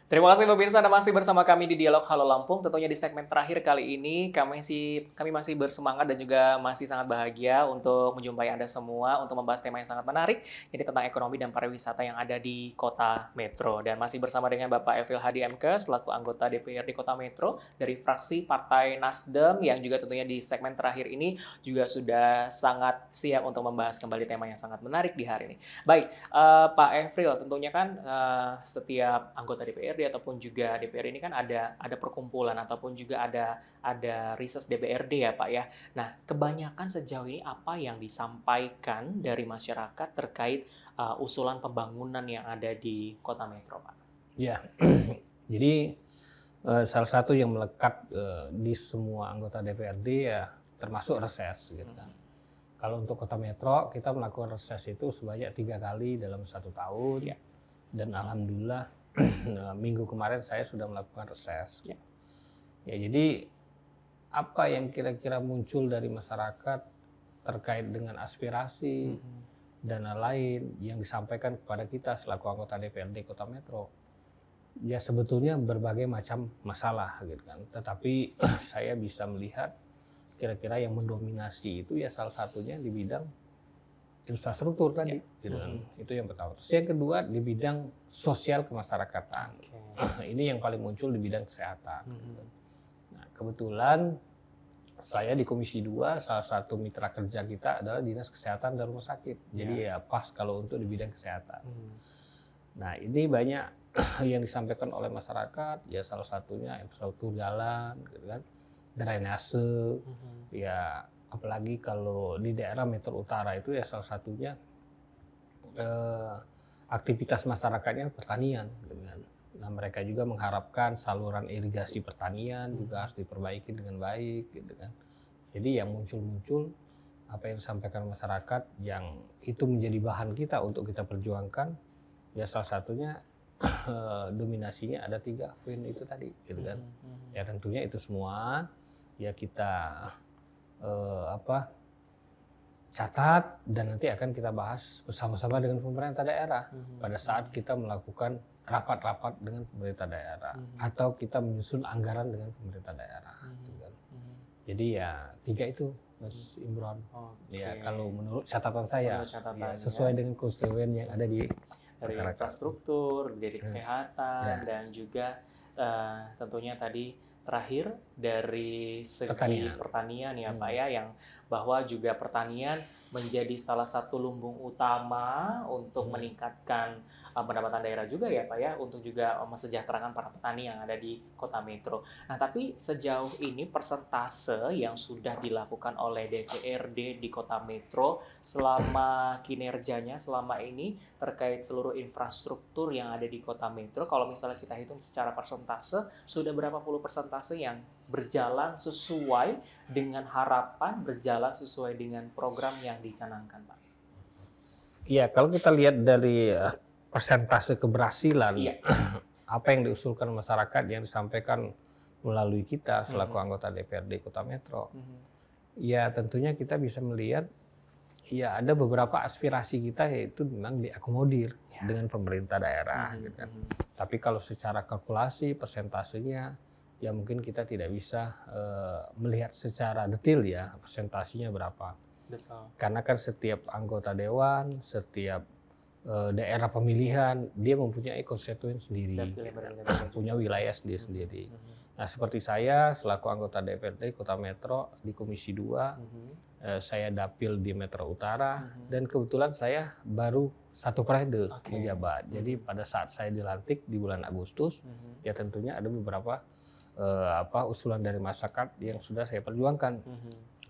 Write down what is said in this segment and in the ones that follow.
Terima kasih pemirsa, Anda masih bersama kami di Dialog Halo Lampung. Tentunya di segmen terakhir kali ini kami masih bersemangat dan juga masih sangat bahagia untuk menjumpai Anda semua untuk membahas tema yang sangat menarik, ini tentang ekonomi dan pariwisata yang ada di Kota Metro. Dan masih bersama dengan Bapak Efil Hadi MK selaku anggota DPRD Kota Metro dari fraksi Partai Nasdem yang juga tentunya di segmen terakhir ini juga sudah sangat siap untuk membahas kembali tema yang sangat menarik di hari ini. Baik, Pak Efril, tentunya kan setiap anggota DPRD ataupun juga DPR ini kan ada perkumpulan ataupun juga ada riset DPRD ya Pak ya. Nah, kebanyakan sejauh ini apa yang disampaikan dari masyarakat terkait usulan pembangunan yang ada di Kota Metro, Pak? Ya, jadi salah satu yang melekat di semua anggota DPRD ya termasuk reses gitu kan. Kalau untuk Kota Metro kita melakukan reses itu sebanyak 3 kali dalam 1 tahun. Ya. Dan alhamdulillah minggu kemarin saya sudah melakukan reses. Ya. Ya, jadi apa yang kira-kira muncul dari masyarakat terkait dengan aspirasi dan lain yang disampaikan kepada kita selaku anggota DPRD Kota Metro. Ya sebetulnya berbagai macam masalah gitu kan. Tetapi saya bisa melihat kira-kira yang mendominasi itu ya salah satunya di bidang infrastruktur tadi, gitu kan. Itu yang pertama. Terus yang kedua di bidang sosial kemasyarakatan. Ini yang paling muncul di bidang kesehatan. Nah, kebetulan saya di Komisi 2 salah satu mitra kerja kita adalah Dinas Kesehatan dan Rumah Sakit. Jadi ya pas kalau untuk di bidang kesehatan. Nah, ini banyak yang disampaikan oleh masyarakat, ya salah satunya infrastruktur jalan, gitu kan, drainase, ya apalagi kalau di daerah Metro Utara itu ya salah satunya aktivitas masyarakatnya pertanian, gitu kan. Nah, mereka juga mengharapkan saluran irigasi pertanian juga harus diperbaiki dengan baik, gitu kan. Jadi yang muncul-muncul apa yang disampaikan masyarakat yang itu menjadi bahan kita untuk kita perjuangkan, ya salah satunya dominasinya ada 3 poin itu tadi, gitu kan. Ya tentunya itu semua ya kita catat dan nanti akan kita bahas bersama-sama dengan pemerintah daerah pada saat kita melakukan rapat-rapat dengan pemerintah daerah atau kita menyusun anggaran dengan pemerintah daerah. Gitu kan. Jadi ya 3 itu, Mas Imron. Ya kalau menurut catatan saya, ya, sesuai dengan konstituen yang ada di dari masyarakat. Infrastruktur, dari kesehatan, dan juga tentunya tadi terakhir dari segi pertanian ya Pak ya, yang bahwa juga pertanian menjadi salah satu lumbung utama untuk meningkatkan pendapatan daerah juga ya Pak ya, untuk juga mesejahterakan para petani yang ada di Kota Metro. Nah, tapi sejauh ini persentase yang sudah dilakukan oleh DPRD di Kota Metro selama kinerjanya selama ini terkait seluruh infrastruktur yang ada di Kota Metro, kalau misalnya kita hitung secara persentase, sudah berapa puluh persentase yang berjalan sesuai dengan harapan, berjalan sesuai dengan program yang dicanangkan, Pak? Iya, kalau kita lihat dari persentase keberhasilan apa yang diusulkan masyarakat yang disampaikan melalui kita selaku anggota DPRD Kota Metro, ya tentunya kita bisa melihat ya ada beberapa aspirasi kita yaitu memang diakomodir dengan pemerintah daerah, gitu kan. Tapi kalau secara kalkulasi persentasenya ya mungkin kita tidak bisa melihat secara detail ya persentasenya berapa. Betul. Karena kan setiap anggota dewan, setiap daerah pemilihan dia mempunyai konstituen sendiri, punya wilayah sendiri-sendiri. Nah, seperti saya selaku anggota DPRD Kota Metro di Komisi 2, saya dapil di Metro Utara dan kebetulan saya baru 1 periode menjabat. Jadi pada saat saya dilantik di bulan Agustus, ya tentunya ada beberapa usulan dari masyarakat yang sudah saya perjuangkan,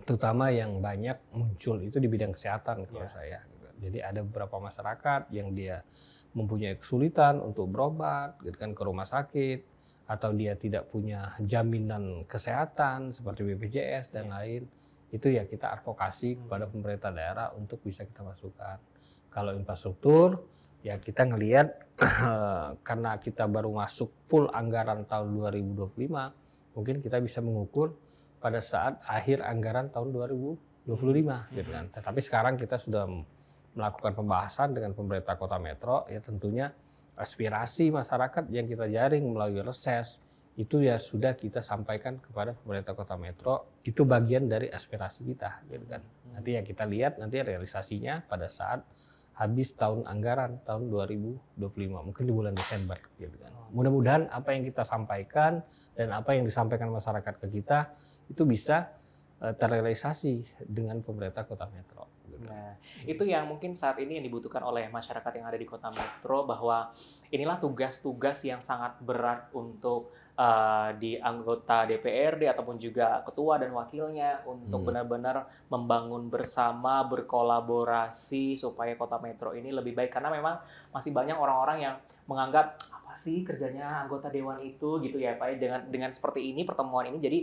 terutama yang banyak muncul itu di bidang kesehatan kalau saya. Jadi ada beberapa masyarakat yang dia mempunyai kesulitan untuk berobat, gitu kan, ke rumah sakit, atau dia tidak punya jaminan kesehatan seperti BPJS dan lain. Itu ya kita advokasi kepada pemerintah daerah untuk bisa kita masukkan. Kalau infrastruktur, ya kita ngelihat karena kita baru masuk full anggaran tahun 2025, mungkin kita bisa mengukur pada saat akhir anggaran tahun 2025, gitu kan. Tetapi sekarang kita sudah melakukan pembahasan dengan pemerintah Kota Metro, ya tentunya aspirasi masyarakat yang kita jaring melalui reses itu ya sudah kita sampaikan kepada pemerintah Kota Metro, itu bagian dari aspirasi kita, gitu kan. Nanti ya kita lihat nanti realisasinya pada saat habis tahun anggaran tahun 2025, mungkin di bulan Desember, gitu kan. Mudah-mudahan apa yang kita sampaikan dan apa yang disampaikan masyarakat ke kita itu bisa terrealisasi dengan pemerintah Kota Metro. Nah, itu yang mungkin saat ini yang dibutuhkan oleh masyarakat yang ada di Kota Metro, bahwa inilah tugas-tugas yang sangat berat untuk di anggota DPRD ataupun juga ketua dan wakilnya untuk benar-benar membangun bersama, berkolaborasi supaya Kota Metro ini lebih baik. Karena memang masih banyak orang-orang yang menganggap apa sih kerjanya anggota dewan itu gitu ya Pak. Dengan seperti ini, pertemuan ini jadi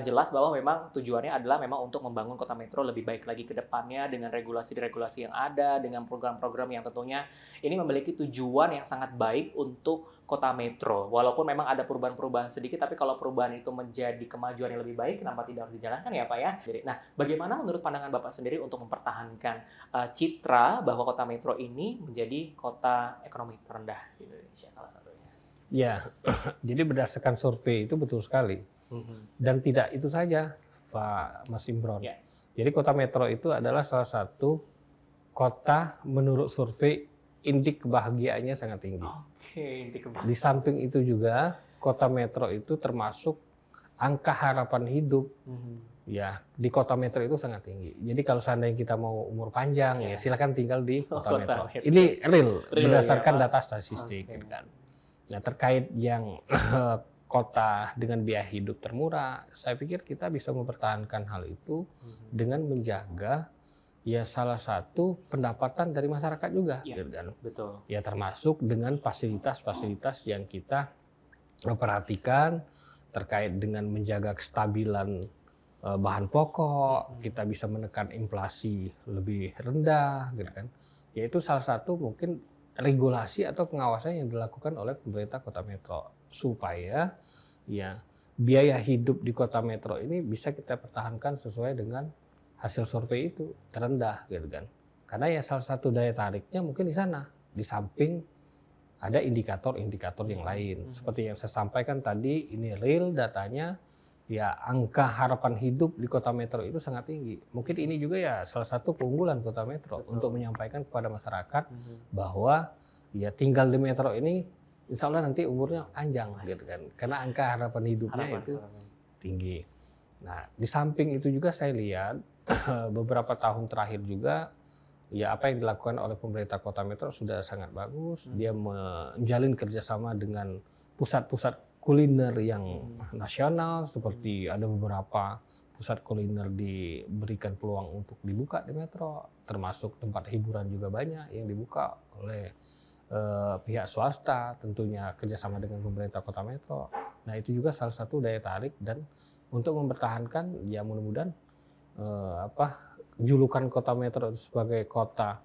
jelas bahwa memang tujuannya adalah memang untuk membangun Kota Metro lebih baik lagi ke depannya dengan regulasi-regulasi yang ada, dengan program-program yang tentunya ini memiliki tujuan yang sangat baik untuk Kota Metro. Walaupun memang ada perubahan-perubahan sedikit, tapi kalau perubahan itu menjadi kemajuan yang lebih baik, kenapa tidak harus dijalankan ya Pak ya? Jadi, nah, bagaimana menurut pandangan Bapak sendiri untuk mempertahankan citra bahwa Kota Metro ini menjadi kota ekonomi terendah di Indonesia salah satunya? Ya, jadi berdasarkan survei itu betul sekali. Dan tidak itu saja, Pak Mas Imron. Ya. Jadi Kota Metro itu adalah salah satu kota menurut survei indeks kebahagiaannya sangat tinggi. Di samping itu juga Kota Metro itu termasuk angka harapan hidup ya di Kota Metro itu sangat tinggi. Jadi kalau seandainya kita mau umur panjang ya silakan tinggal di Kota Metro. Ini real berdasarkan data statistik. Kan. Nah terkait yang kota dengan biaya hidup termurah, saya pikir kita bisa mempertahankan hal itu dengan menjaga ya salah satu pendapatan dari masyarakat juga, ya, kan? Betul. Ya termasuk dengan fasilitas-fasilitas yang kita perhatikan terkait dengan menjaga kestabilan bahan pokok, kita bisa menekan inflasi lebih rendah, gitu kan? Yaitu salah satu mungkin regulasi atau pengawasan yang dilakukan oleh pemerintah Kota Metro supaya ya biaya hidup di Kota Metro ini bisa kita pertahankan sesuai dengan hasil survei itu terendah, gitu kan? Karena ya salah satu daya tariknya mungkin di sana, di samping ada indikator-indikator yang lain. Seperti yang saya sampaikan tadi, ini real datanya, ya angka harapan hidup di Kota Metro itu sangat tinggi. Mungkin ini juga ya salah satu keunggulan Kota Metro untuk menyampaikan kepada masyarakat bahwa ya tinggal di Metro ini insya Allah nanti umurnya panjang, gitu kan? Karena angka harapan hidupnya itu tinggi. Nah, di samping itu juga saya lihat beberapa tahun terakhir juga ya apa yang dilakukan oleh pemerintah Kota Metro sudah sangat bagus. Dia menjalin kerjasama dengan pusat-pusat kuliner yang nasional, seperti ada beberapa pusat kuliner diberikan peluang untuk dibuka di Metro, termasuk tempat hiburan juga banyak yang dibuka oleh pihak swasta, tentunya kerjasama dengan pemerintah Kota Metro. Nah itu juga salah satu daya tarik dan untuk mempertahankan ya mudah-mudahan julukan Kota Metro sebagai kota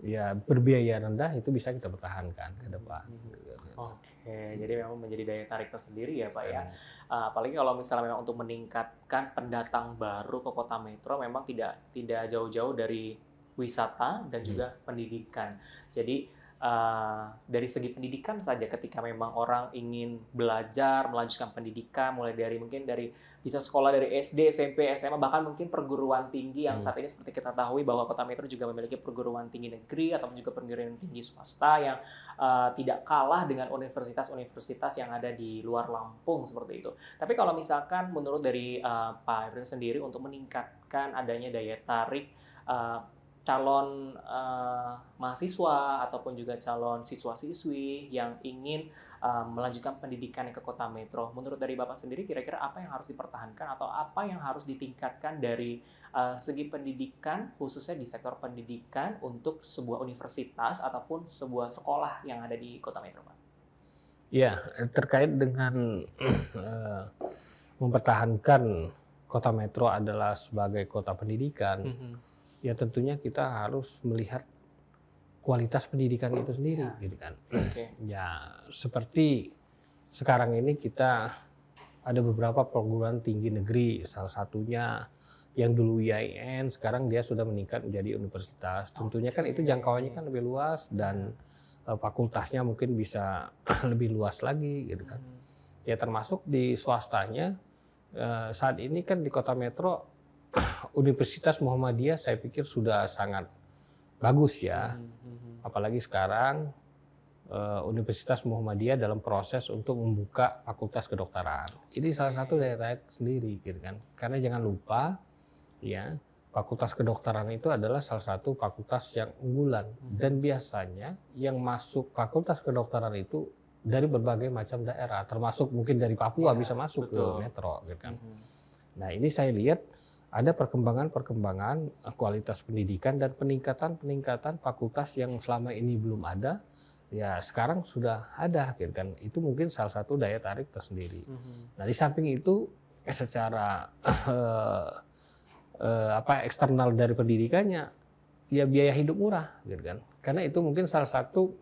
ya berbiaya rendah itu bisa kita pertahankan ke depan. Oke, jadi memang menjadi daya tarik tersendiri ya Pak ya. Apalagi kalau misalnya memang untuk meningkatkan pendatang baru ke Kota Metro memang tidak jauh-jauh dari wisata dan juga pendidikan. Jadi dari segi pendidikan saja ketika memang orang ingin belajar, melanjutkan pendidikan mulai dari mungkin dari bisa sekolah dari SD, SMP, SMA, bahkan mungkin perguruan tinggi yang saat ini seperti kita tahu bahwa Kota Metro juga memiliki perguruan tinggi negeri ataupun juga perguruan tinggi swasta yang tidak kalah dengan universitas-universitas yang ada di luar Lampung seperti itu. Tapi kalau misalkan menurut dari Pak Efren sendiri untuk meningkatkan adanya daya tarik calon mahasiswa ataupun juga calon siswa-siswi yang ingin melanjutkan pendidikan ke Kota Metro. Menurut dari Bapak sendiri, kira-kira apa yang harus dipertahankan atau apa yang harus ditingkatkan dari segi pendidikan, khususnya di sektor pendidikan untuk sebuah universitas ataupun sebuah sekolah yang ada di Kota Metro, Pak? Ya, terkait dengan mempertahankan Kota Metro adalah sebagai kota pendidikan, ya tentunya kita harus melihat kualitas pendidikan itu sendiri, gitu kan. Ya seperti sekarang ini kita ada beberapa perguruan tinggi negeri, salah satunya yang dulu IAIN, sekarang dia sudah meningkat menjadi universitas. Tentunya kan itu jangkauannya kan lebih luas dan fakultasnya mungkin bisa lebih luas lagi gitu kan. Ya termasuk di swastanya, saat ini kan di Kota Metro Universitas Muhammadiyah saya pikir sudah sangat bagus ya. Apalagi sekarang Universitas Muhammadiyah dalam proses untuk membuka fakultas kedokteran. Ini salah satu daya tarik sendiri gitu kan. Karena jangan lupa ya, fakultas kedokteran itu adalah salah satu fakultas yang unggulan dan biasanya yang masuk fakultas kedokteran itu dari berbagai macam daerah, termasuk mungkin dari Papua bisa masuk ke Metro gitu kan. Nah, ini saya lihat ada perkembangan kualitas pendidikan dan peningkatan fakultas yang selama ini belum ada. Ya sekarang sudah ada gitu kan, itu mungkin salah satu daya tarik tersendiri. Nah di samping itu secara eksternal dari pendidikannya ya biaya hidup murah gitu kan, karena itu mungkin salah satu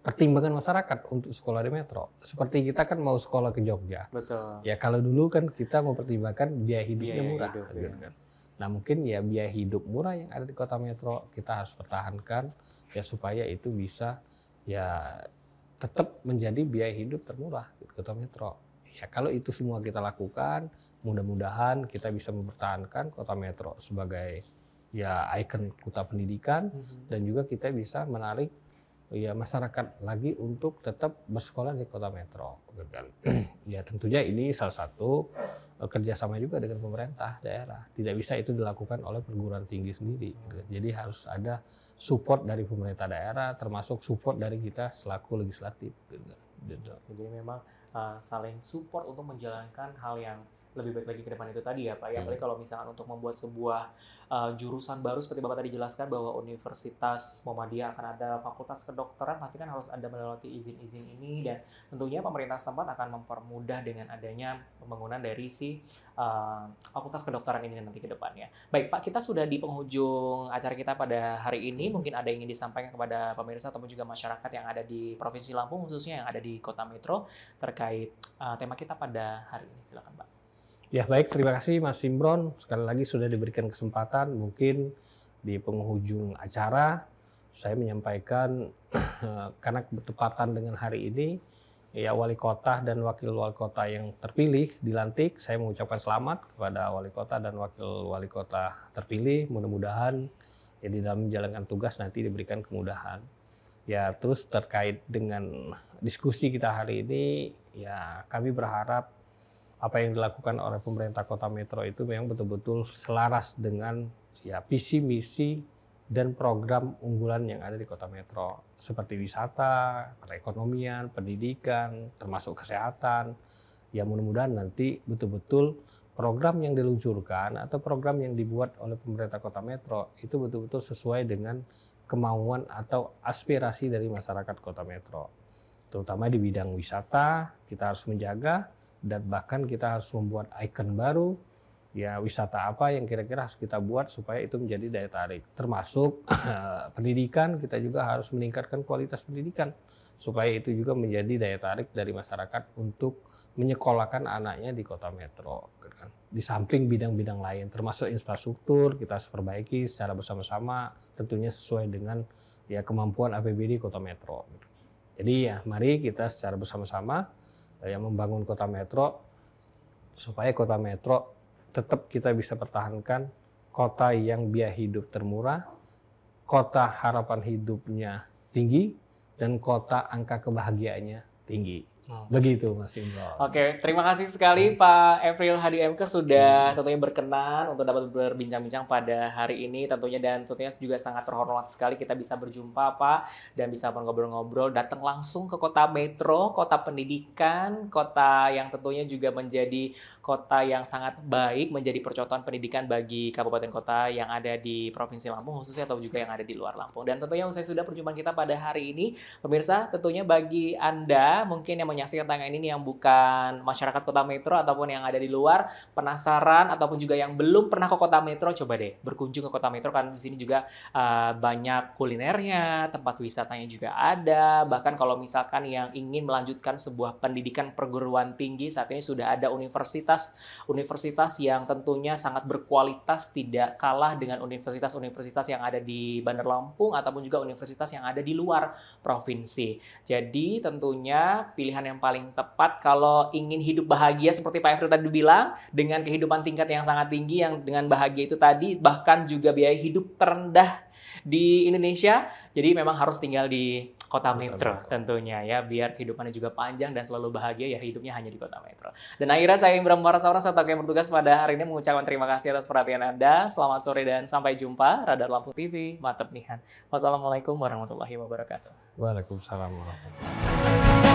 pertimbangan masyarakat untuk sekolah di Metro. Seperti kita kan mau sekolah ke Jogja, betul ya kalau dulu kan kita mempertimbangkan biaya hidupnya murah hidup, gitu kan. Nah mungkin ya biaya hidup murah yang ada di Kota Metro kita harus pertahankan ya supaya itu bisa ya tetap menjadi biaya hidup termurah di Kota Metro. Ya kalau itu semua kita lakukan, mudah-mudahan kita bisa mempertahankan Kota Metro sebagai ya ikon kota pendidikan dan juga kita bisa menarik ya masyarakat lagi untuk tetap bersekolah di Kota Metro. Ya tentunya ini salah satu kerjasama juga dengan pemerintah daerah. Tidak bisa itu dilakukan oleh perguruan tinggi sendiri. Jadi harus ada support dari pemerintah daerah, termasuk support dari kita selaku legislatif. Jadi memang saling support untuk menjalankan hal yang lebih baik lagi ke depan itu tadi ya Pak. Ya, apalagi kalau misalkan untuk membuat sebuah jurusan baru seperti Bapak tadi jelaskan bahwa Universitas Muhammadiyah akan ada fakultas kedokteran, pasti kan harus ada melewati izin-izin ini dan tentunya pemerintah setempat akan mempermudah dengan adanya pembangunan dari si fakultas kedokteran ini nanti ke depannya. Baik Pak, kita sudah di penghujung acara kita pada hari ini. Mungkin ada yang ingin disampaikan kepada pemirsa ataupun juga masyarakat yang ada di Provinsi Lampung, khususnya yang ada di Kota Metro terkait tema kita pada hari ini. Silakan Pak. Ya baik, terima kasih Mas Imron. Sekali lagi sudah diberikan kesempatan, mungkin di penghujung acara saya menyampaikan karena bertepatan dengan hari ini, ya wali kota dan wakil wali kota yang terpilih dilantik, saya mengucapkan selamat kepada wali kota dan wakil wali kota terpilih. Mudah-mudahan ya di dalam menjalankan tugas nanti diberikan kemudahan. Ya terus terkait dengan diskusi kita hari ini, ya kami berharap apa yang dilakukan oleh pemerintah Kota Metro itu memang betul-betul selaras dengan ya visi misi dan program unggulan yang ada di Kota Metro seperti wisata, perekonomian, pendidikan, termasuk kesehatan. Ya mudah-mudahan nanti betul-betul program yang diluncurkan atau program yang dibuat oleh pemerintah Kota Metro itu betul-betul sesuai dengan kemauan atau aspirasi dari masyarakat Kota Metro. Terutama di bidang wisata kita harus menjaga dan bahkan kita harus membuat ikon baru, ya wisata apa yang kira-kira harus kita buat supaya itu menjadi daya tarik. Termasuk pendidikan, kita juga harus meningkatkan kualitas pendidikan supaya itu juga menjadi daya tarik dari masyarakat untuk menyekolahkan anaknya di Kota Metro. Di samping bidang-bidang lain, termasuk infrastruktur, kita harus perbaiki secara bersama-sama, tentunya sesuai dengan ya kemampuan APBD Kota Metro. Jadi ya mari kita secara bersama-sama yang membangun Kota Metro supaya Kota Metro tetap kita bisa pertahankan kota yang biaya hidup termurah, kota harapan hidupnya tinggi, dan kota angka kebahagiaannya tinggi. Begitu Mas Imron. Oke, terima kasih sekali Pak April Hadi MK sudah tentunya berkenan untuk dapat berbincang-bincang pada hari ini tentunya, dan tentunya juga sangat terhormat sekali kita bisa berjumpa Pak dan bisa ngobrol-ngobrol, datang langsung ke Kota Metro, kota pendidikan, kota yang tentunya juga menjadi kota yang sangat baik, menjadi percontohan pendidikan bagi kabupaten kota yang ada di Provinsi Lampung khususnya atau juga yang ada di luar Lampung. Dan tentunya usai sudah perjumpaan kita pada hari ini, pemirsa, tentunya bagi Anda mungkin yang menyaksikan tayangan ini yang bukan masyarakat Kota Metro ataupun yang ada di luar, penasaran ataupun juga yang belum pernah ke Kota Metro, coba deh berkunjung ke Kota Metro karena di sini juga banyak kulinernya, tempat wisatanya juga ada. Bahkan kalau misalkan yang ingin melanjutkan sebuah pendidikan perguruan tinggi, saat ini sudah ada universitas yang tentunya sangat berkualitas, tidak kalah dengan universitas-universitas yang ada di Bandar Lampung ataupun juga universitas yang ada di luar provinsi. Jadi tentunya pilihan yang paling tepat kalau ingin hidup bahagia seperti Pak Efri tadi bilang, dengan kehidupan tingkat yang sangat tinggi, yang dengan bahagia itu tadi, bahkan juga biaya hidup terendah di Indonesia, jadi memang harus tinggal di Kota Metro tentunya ya, biar kehidupannya juga panjang dan selalu bahagia ya, hidupnya hanya di Kota Metro. Dan akhirnya saya Imran Marasaura serta yang bertugas pada hari ini mengucapkan terima kasih atas perhatian Anda. Selamat sore dan sampai jumpa. Radar Lampung TV, mantap nihan. Wassalamualaikum warahmatullahi wabarakatuh. Waalaikumsalam warahmatullahi wabarakatuh.